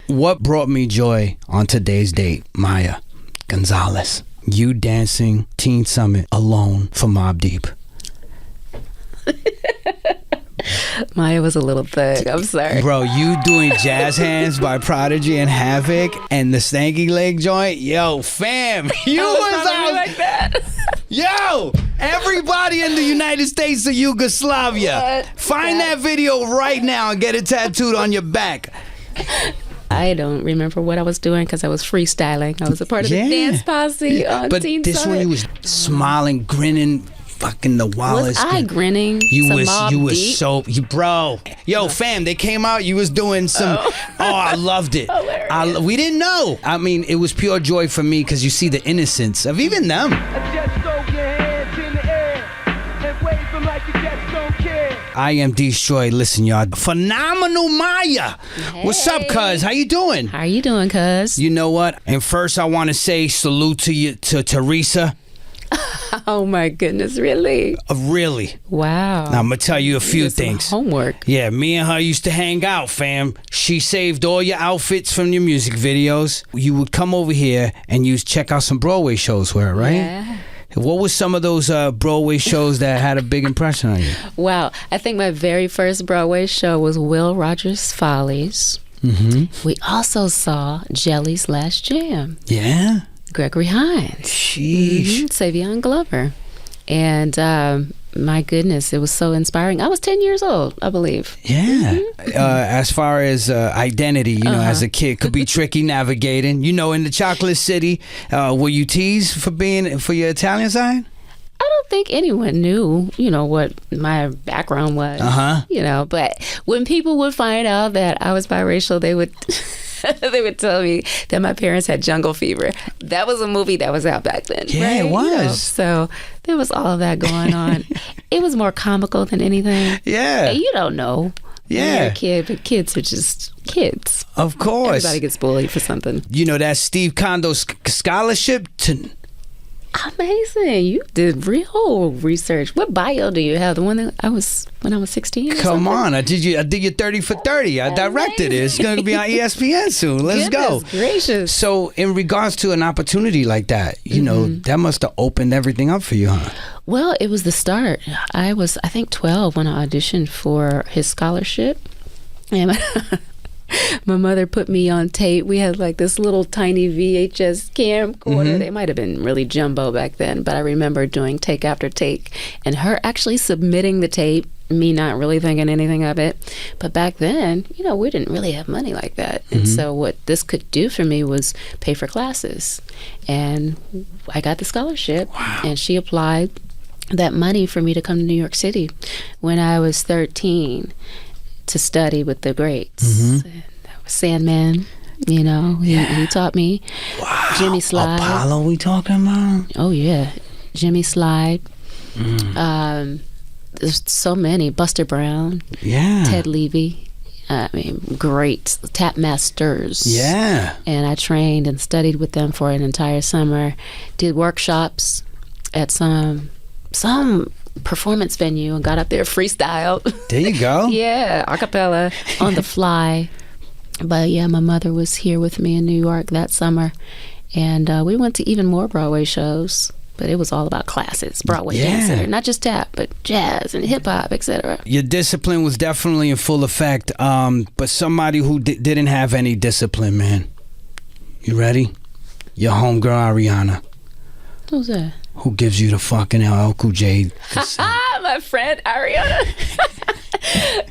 What brought me joy on today's date, Maya Gonzalez? You dancing Teen Summit alone for Mobb Deep. Maya was a little thug. I'm sorry. Bro, you doing Jazz Hands by Prodigy and Havoc and the Stanky Leg joint? Yo, fam, you was out like that. Yo, everybody in the United States of Yugoslavia, find that video right now and get it tattooed on your back. I don't remember what I was doing because I was freestyling. I was a part of the dance posse on Teen Summit. But this one, you was smiling, grinning, fucking the wildest. Was I grinning? You was so, bro. Yo, fam, they came out. You was doing some. I loved it. We didn't know. I mean, it was pure joy for me because you see the innocence of even them. I am D-Stroy. Listen, y'all. Phenomenal Maya. Hey. What's up, cuz? How you doing? How you doing, cuz? You know what? And first, I want to say salute to you, to Teresa. Oh my goodness, really? Really. Wow. Now, I'm going to tell you a few things. Homework. Yeah, me and her used to hang out, fam. She saved all your outfits from your music videos. You would come over here and you'd check out some Broadway shows with her, right? Yeah. What was some of those Broadway shows that had a big impression on you? Wow. I think my very first Broadway show was Will Rogers' Follies. Mm-hmm. We also saw Jelly's Last Jam. Yeah. Gregory Hines. Sheesh. Savion Glover. And my goodness, it was so inspiring. I was 10 years old, I believe. Yeah. Mm-hmm. As far as identity, you know, as a kid, could be tricky navigating. You know, in the Chocolate City, were you teased for your Italian side? I don't think anyone knew, you know, what my background was. You know, but when people would find out that I was biracial, they would they would tell me that my parents had jungle fever. That was a movie that was out back then. Yeah, right? it was. You know, so there was all of that going on. It was more comical than anything. Yeah. And you don't know. Yeah. When you're a kid, but kids are just kids. Of course. Everybody gets bullied for something. You know, that Steve Condos scholarship to... Amazing. You did real research. What bio do you have? The one that I was when I was 16? Come on. I did your 30 for 30. I directed it. It's going to be on ESPN soon. Let's go. Gracious. So in regards to an opportunity like that, you know, that must have opened everything up for you, huh? Well, it was the start. I was, I think, 12 when I auditioned for his scholarship. And my mother put me on tape. We had like this little tiny VHS camcorder. They might have been really jumbo back then, but I remember doing take after take and her actually submitting the tape, me not really thinking anything of it. But back then, you know, we didn't really have money like that. And so what this could do for me was pay for classes. And I got the scholarship. Wow. And she applied that money for me to come to New York City when I was 13. To study with the greats. Sandman, you know, he taught me. Wow. Jimmy Slyde. Apollo we talking about? Oh, yeah. Jimmy Slyde. There's so many. Buster Brown. Yeah. Ted Levy. I mean, great tap masters. Yeah. And I trained and studied with them for an entire summer. Did workshops at some performance venue and got up there freestyle. There you go. Yeah, a cappella on the fly. But yeah, my mother was here with me in New York that summer, and we went to even more Broadway shows. But it was all about classes, Broadway dancer, not just tap, but jazz and hip hop, etc. Your discipline was definitely in full effect. But somebody who didn't have any discipline, man. You ready? Your homegirl Ariana. Who's that? Who gives you the fucking LL Cool J? My friend Ariana.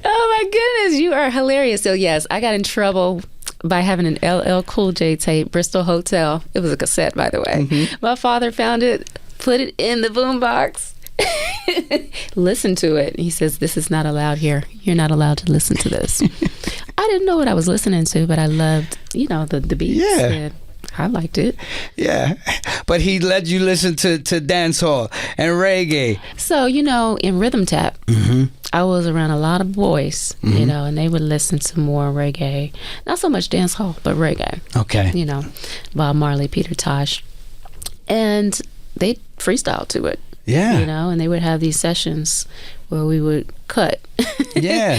Oh my goodness, you are hilarious. So yes, I got in trouble by having an LL Cool J tape, Bristol Hotel. It was a cassette, by the way. My father found it, put it in the boombox, listened to it. He says, "This is not allowed here. You're not allowed to listen to this." I didn't know what I was listening to, but I loved, you know, the beats. Yeah. I liked it. Yeah. But he let you listen to dancehall and reggae. So, you know, in rhythm tap, I was around a lot of boys, you know, and they would listen to more reggae. Not so much dancehall, but reggae. Okay. You know, Bob Marley, Peter Tosh. And they freestyle to it. Yeah. You know, and they would have these sessions where we would cut. Yeah.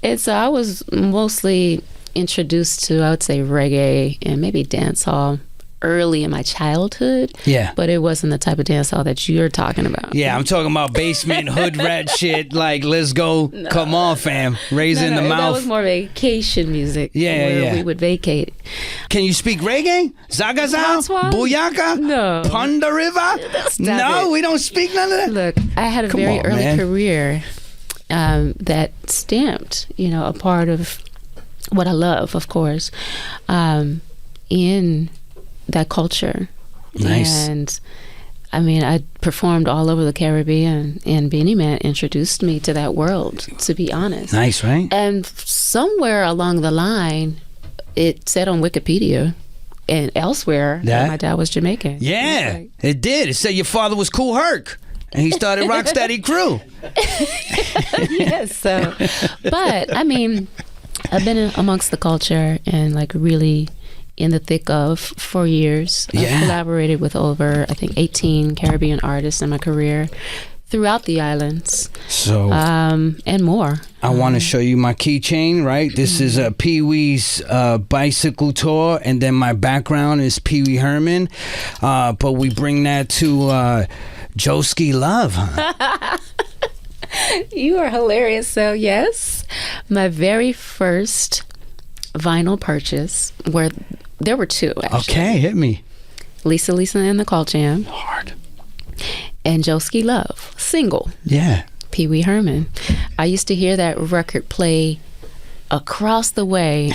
And so I was mostly introduced to, I would say, reggae and maybe dancehall early in my childhood. Yeah. But it wasn't the type of dancehall that you're talking about. Yeah, I'm talking about basement hood rat shit. Like, let's go. No, come on, fam. Raising the mouth. That was more vacation music. Yeah, where we would vacate. Can you speak reggae? Zagazao? Booyaka? No. Punda River? No, we don't speak none of that? Look, I had a very early career that stamped, a part of what I love, of course, in that culture. Nice. And I mean, I performed all over the Caribbean, and Beanie Man introduced me to that world, to be honest. Nice, right? And somewhere along the line, it said on Wikipedia and elsewhere that my dad was Jamaican. Yeah, it did. It said your father was Kool Herc, and he started Rocksteady Crew. Yes, so, but I mean, I've been amongst the culture and like really in the thick of for years. Yeah. I've collaborated with over, I think, 18 Caribbean artists in my career throughout the islands. So, and more. I want to show you my keychain, right? This is Pee Wee's bicycle tour, and then my background is Pee Wee Herman. But we bring that to Joski Love. Huh? You are hilarious. So, yes, my very first vinyl purchase, where there were two, actually. Okay, hit me. Lisa and the Call Jam. Hard. And Joski Love, single. Yeah. Pee Wee Herman. I used to hear that record play across the way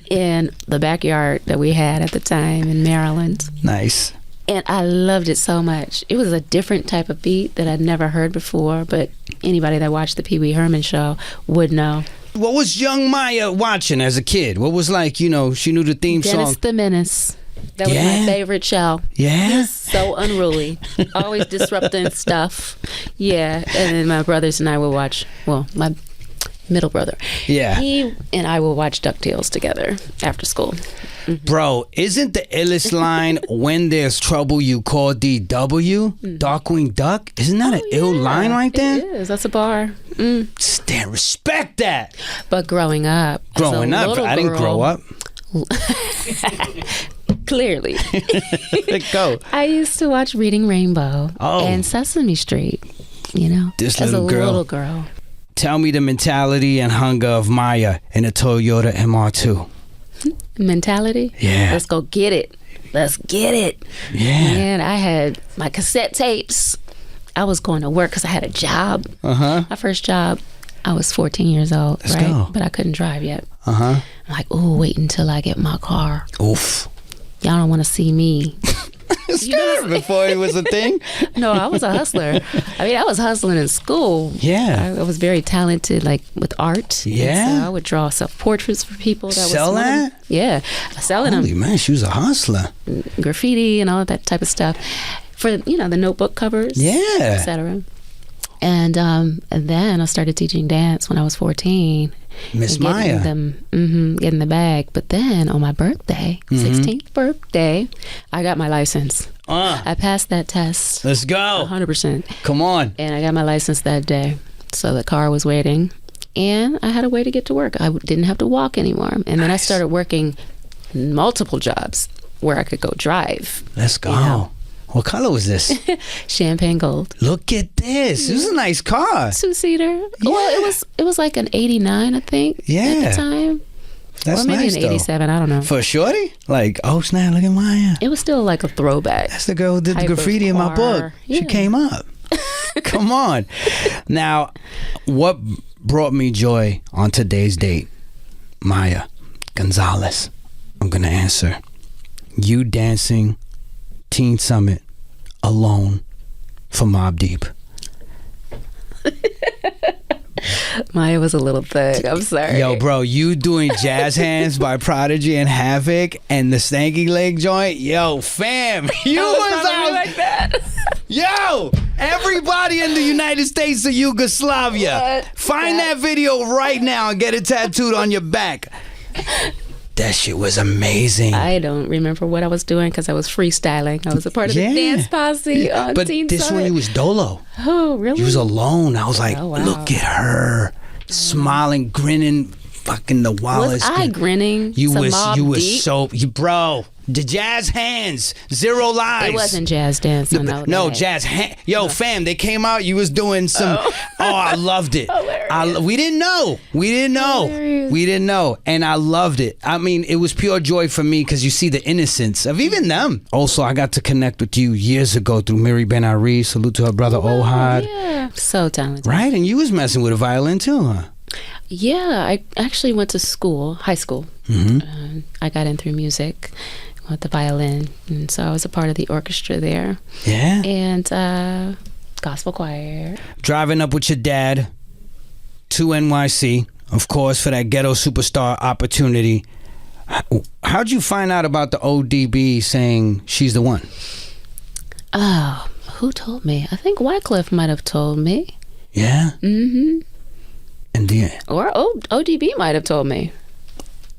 in the backyard that we had at the time in Maryland. Nice. And I loved it so much. It was a different type of beat that I'd never heard before, but anybody that watched the Pee Wee Herman show would know. What was young Maya watching as a kid? What was like, she knew the theme song? Dennis the Menace. That was my favorite show. Yeah? He's so unruly. Always disrupting stuff. Yeah. And then my brothers and I would watch, my middle brother. Yeah. He and I will watch DuckTales together after school. Mm-hmm. Bro, isn't the illest line, when there's trouble you call DW? Darkwing Duck? Isn't that an ill line right there? It is. That's a bar. Stand, respect that. But growing up, I didn't grow up. Clearly. Go. I used to watch Reading Rainbow and Sesame Street, This as little girl. Tell me the mentality and hunger of Maya in a Toyota MR2. Mentality? Yeah. Let's go get it. Let's get it. Yeah. Man, I had my cassette tapes. I was going to work because I had a job. My first job, I was 14 years old, Let's right? go. But I couldn't drive yet. I'm like, wait until I get my car. Oof. Y'all don't want to see me. Before it was a thing? No, I was a hustler. I mean, I was hustling in school. Yeah. I was very talented, like with art. Yeah. So I would draw self-portraits for people. Sell that? Yeah. Selling them. Holy man, she was a hustler. Graffiti and all that type of stuff. For, the notebook covers. Yeah. Etc. And then I started teaching dance when I was 14. Miss Maya. Getting the bag. But then on my birthday, 16th birthday, I got my license. I passed that test. Let's go. 100%. Come on. And I got my license that day. So the car was waiting. And I had a way to get to work. I didn't have to walk anymore. And then I started working multiple jobs where I could go drive. Let's go. What color was this? Champagne gold. Look at this. This is a nice car. 2-seater. Yeah. Well, it was like an 89, I think. At the time. That's or maybe nice, an 87, though. I don't know. For a shorty? Like, oh snap, look at Maya. It was still like a throwback. That's the girl who did the graffiti in my book. Yeah. She came up. Come on. Now, what brought me joy on today's date? Maya Gonzalez. I'm going to answer. You dancing Teen Summit alone for Mobb Deep. Maya was a little thug. I'm sorry. Yo, bro, you doing Jazz Hands by Prodigy and Havoc and the Stanky Leg joint? Yo, fam, you was out like that. Yo, everybody in the United States of Yugoslavia, find that video right now and get it tattooed on your back. That shit was amazing. I don't remember what I was doing because I was freestyling. I was a part of the dance posse on but Teen this Summit. one, you was dolo. Oh, really? You was alone. I was like, oh, wow. look at her, smiling, grinning, fucking the wildest. Was I grinning? You was Deep? so bro. The jazz hands, Zero Lies. It wasn't jazz dance. No, jazz hand. Yo, fam, they came out. You was doing some. I loved it. We didn't know. And I loved it. I mean, it was pure joy for me because you see the innocence of even them. Also, I got to connect with you years ago through Miri Ben Ari. Salute to her brother Ohad. Yeah, so talented. Right, and you was messing with a violin too, huh? Yeah, I actually went to school, high school. I got in through music with the violin, and so I was a part of the orchestra there. Yeah. And gospel choir. Driving up with your dad to NYC, of course, for that Ghetto Supastar opportunity. How'd you find out about the ODB saying she's the one? Oh, who told me? I think Wyclef might have told me. Yeah? Mm-hmm. And or ODB might have told me.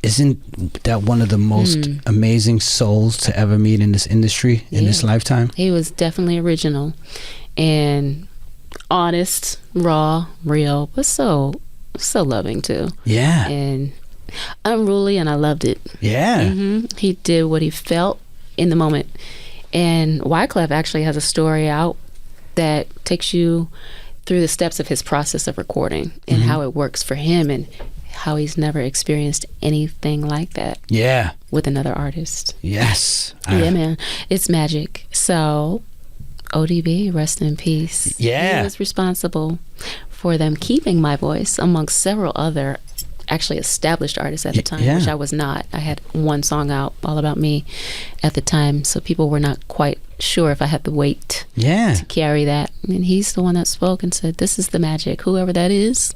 Isn't that one of the most amazing souls to ever meet in this industry, in this lifetime? He was definitely original and honest, raw, real, but so loving too. Yeah. And unruly, and I loved it. Yeah. He did what he felt in the moment. And Wyclef actually has a story out that takes you through the steps of his process of recording and how it works for him and how he's never experienced anything like that. Yeah. With another artist. Yes. Yeah, man. It's magic. So, ODB, rest in peace. Yeah. He was responsible for them keeping my voice amongst several other actually established artists at the time, which I was not. I had one song out, All About Me, at the time, so people were not quite sure if I had the weight to carry that. And he's the one that spoke and said, this is the magic. Whoever that is,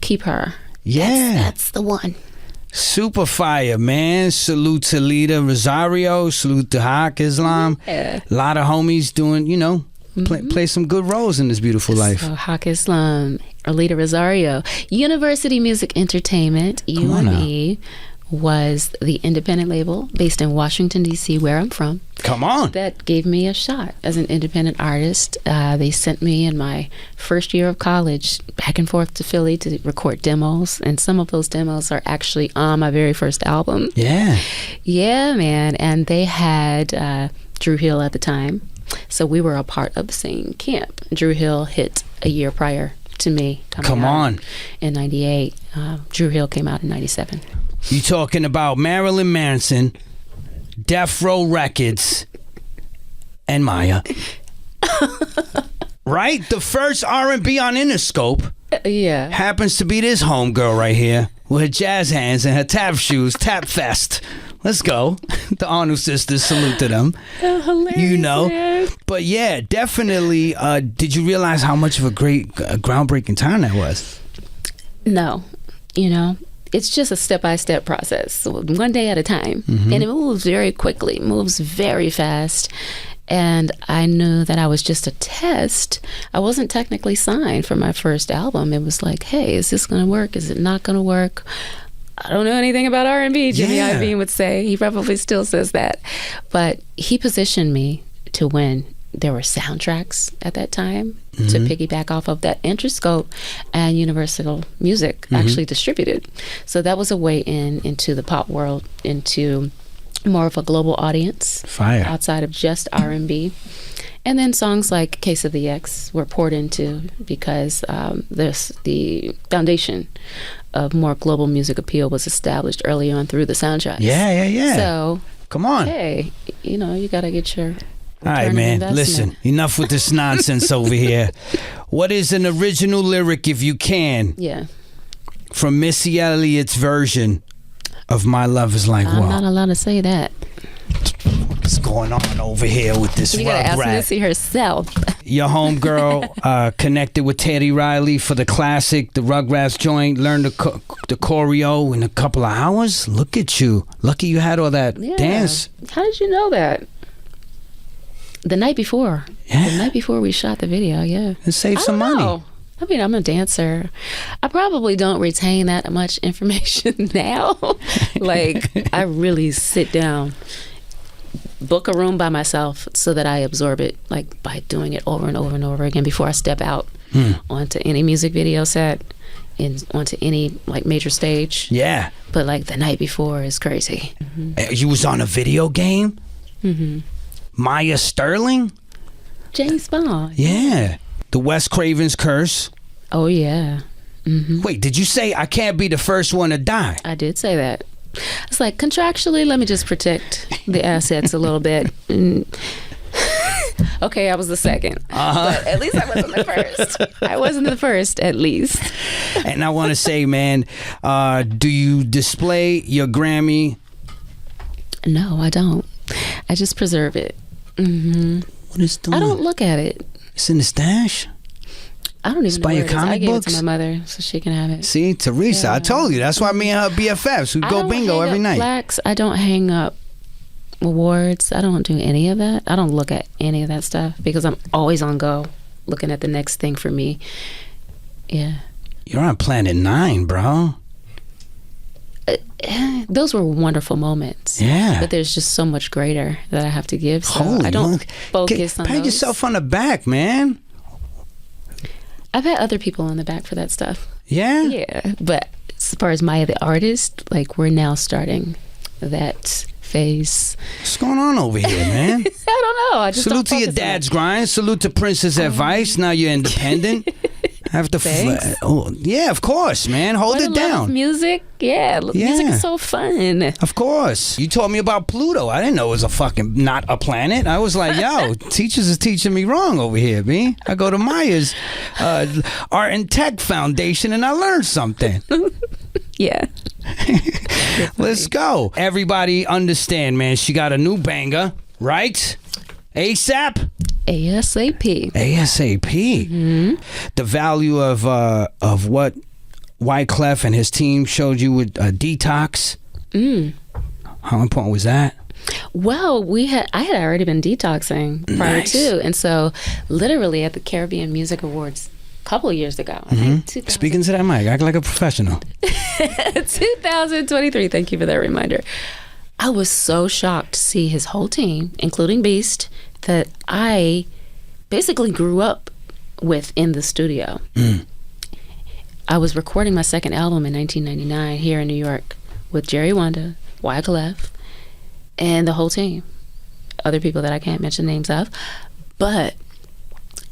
keep her. Yeah. That's the one. Super fire, man. Salute to Lita Rosario. Salute to Hawk Islam. Yeah. A lot of homies doing, play some good roles in this beautiful life. So Hawk Islam, Lita Rosario. University Music Entertainment, UME, was the independent label based in Washington, D.C., where I'm from. Come on. That gave me a shot as an independent artist. They sent me in my first year of college back and forth to Philly to record demos, and some of those demos are actually on my very first album. Yeah. Yeah, man. And they had Drew Hill at the time, so we were a part of the same camp. Drew Hill hit a year prior to me. Come on. In 98. Drew Hill came out in 97. You talking about Marilyn Manson, Death Row Records, and MYA. Right? The first R&B on Interscope happens to be this homegirl right here with her jazz hands and her tap shoes, Tap Fest. Let's go. The Arnold sisters, salute to them. Hilarious, man. But yeah, definitely. Did you realize how much of a great, groundbreaking time that was? No. It's just a step-by-step process, one day at a time. And it moves very quickly, moves very fast. And I knew that I was just a test. I wasn't technically signed for my first album. It was like, hey, is this going to work? Is it not going to work? I don't know anything about R&B, Jimmy Iovine would say. He probably still says that. But he positioned me to win. There were soundtracks at that time to piggyback off of that Interscope and Universal Music actually distributed. So that was a way into the pop world, into more of a global audience. Fire. Outside of just R&B. And then songs like Case of the X were poured into because the foundation of more global music appeal was established early on through the soundtracks. Yeah. So, come on. Hey, you got to get your... All right, man. Listen, enough with this nonsense over here. What is an original lyric, if you can? Yeah. From Missy Elliott's version of My Love Is Like War. I'm not allowed to say that. What's going on over here with this You gotta ask Rugrat? Missy herself. Your homegirl connected with Teddy Riley for the classic, the Rugrats joint, learned the choreo in a couple of hours. Look at you. Lucky you had all that dance. How did you know that? The night before. Yeah. The night before we shot the video, yeah. And save some money. I mean, I'm a dancer. I probably don't retain that much information now. Like, I really sit down, book a room by myself so that I absorb it, like by doing it over and over and over again before I step out onto any music video set. onto any like major stage. Yeah. But like the night before is crazy. You was on a video game? Maya Sterling? James Bond. Yeah. The Wes Craven's Curse. Oh, yeah. Wait, did you say I can't be the first one to die? I did say that. It's like, contractually, let me just protect the assets a little bit. Okay, I was the second. But at least I wasn't the first. I wasn't the first, at least. And I want to say, man, do you display your Grammy? No, I don't. I just preserve it. What is doing? I don't look at it. It's in the stash? I don't even know by where your it is. comic I gave books? it to my mother so she can have it. See, Teresa, Yeah. I told you. That's why me and her BFFs. We go bingo every night. Plaques. I don't hang up awards. I don't do any of that. I don't look at any of that stuff because I'm always on go, looking at the next thing for me. Yeah. You're on Planet 9, bro. Those were wonderful moments. Yeah. But there's just so much greater that I have to give. So Holy I don't moly. focus on Pat those. yourself on the back, man. I've had other people on the back for that stuff. Yeah? Yeah. But as far as Maya the artist, like we're now starting that phase. What's going on over here, man? I don't know. I just Salute don't to your focus on dad's it. grind. Salute to Princess Advice. Now you're independent. Have to Thanks. oh yeah, of course, man. Hold What it a love down. of music. Yeah. Music is so fun. Of course. You told me about Pluto. I didn't know it was a fucking not a planet. I was like, yo, teachers is teaching me wrong over here, B. I go to Maya's Art and Tech Foundation and I learned something. Yeah. Let's go. Everybody understand, man. She got a new banger, right? ASAP? ASAP. ASAP. The value of what Wyclef and his team showed you with Detox. How important was that? Well, I had already been detoxing prior to, and so literally at the Caribbean Music Awards a couple of years ago. I think 2000 Speaking to that mic, act like a professional. 2023. Thank you for that reminder. I was so shocked to see his whole team, including Beast, that I basically grew up with in the studio. I was recording my second album in 1999 here in New York with Jerry Wanda, Wyclef, and the whole team. Other people that I can't mention names of, but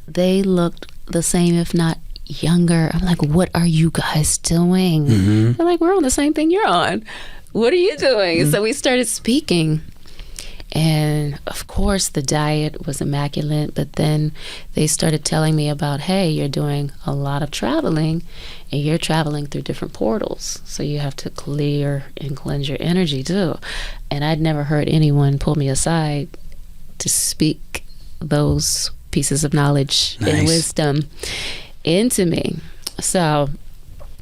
they looked the same, if not younger. I'm like, what are you guys doing? They're like, we're on the same thing you're on. What are you doing? So we started speaking. And of course, the diet was immaculate. But then they started telling me about, hey, you're doing a lot of traveling and you're traveling through different portals. So you have to clear and cleanse your energy too. And I'd never heard anyone pull me aside to speak those pieces of knowledge and wisdom into me. So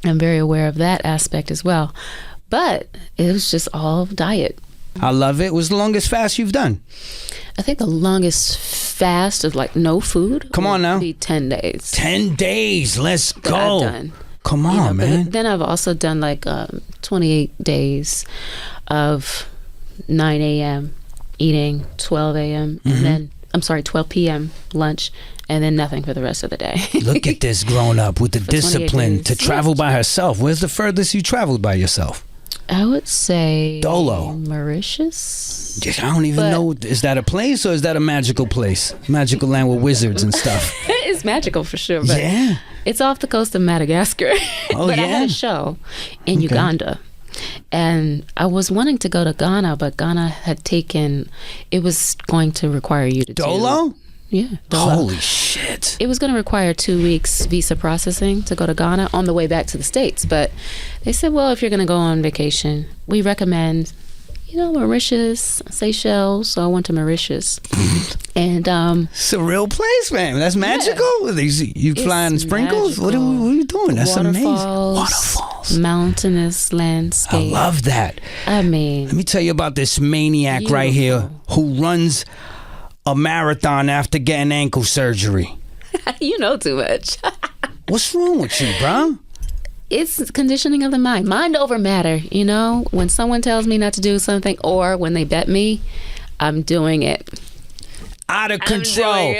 I'm very aware of that aspect as well. But it was just all diet. I love it. What's the longest fast you've done? I think the longest fast of like no food. Come on now. Be 10 days. 10 days. Let's that go. I've done. Come on, man. But then I've also done like 28 days of 9 a.m. eating, 12 a.m. and then 12 p.m. lunch, and then nothing for the rest of the day. Look at this grown up with the For 28 discipline days. to travel by herself. Where's the furthest you traveled by yourself? I would say Dolo. Mauritius. I don't even know. Is that a place or is that a magical place? Magical land with wizards and stuff. It's magical for sure, but Yeah. it's off the coast of Madagascar. Oh, but I yeah? had a show in Uganda. And I was wanting to go to Ghana, but Ghana had taken, it was going to require you to Dolo? Yeah. Dolo. Holy shit. It was going to require 2 weeks visa processing to go to Ghana on the way back to the States. But they said, well, if you're going to go on vacation, we recommend, Mauritius, Seychelles. So I went to Mauritius. And It's a real place, man. That's magical. You flying in sprinkles? What are you doing? That's amazing. Waterfalls. Mountainous landscape. I love that. I mean, Let me tell you about this maniac right here who runs a marathon after getting ankle surgery. you know too much. What's wrong with you, bro? It's conditioning of the mind. Mind over matter, When someone tells me not to do something or when they bet me, I'm doing it. out of control.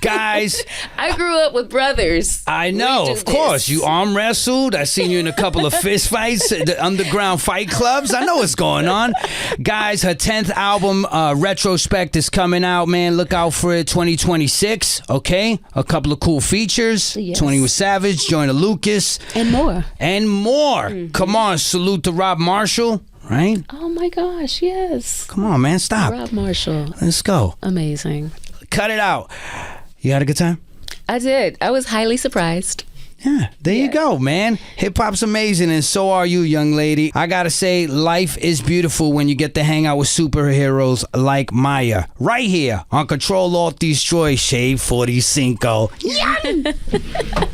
Guys, I grew up with brothers. I know, of course. You arm wrestled. I seen you in a couple of fist fights at the underground fight clubs. I know what's going on. Guys, her 10th album, Retrospect, is coming out, man. Look out for it, 2026, okay? A couple of cool features. Yes. 21 Savage, Joyner Lucas. And more. And more. Come on, salute to Rob Marshall, right? Oh my gosh, yes. Come on, man, stop. Rob Marshall. Let's go. Amazing. Cut it out. You had a good time? I did. I was highly surprised. Yeah, there you go, man. Hip-hop's amazing, and so are you, young lady. I gotta say, life is beautiful when you get to hang out with superheroes like Maya. Right here on Control Alt D-Stroy, Shade 45. Yeah.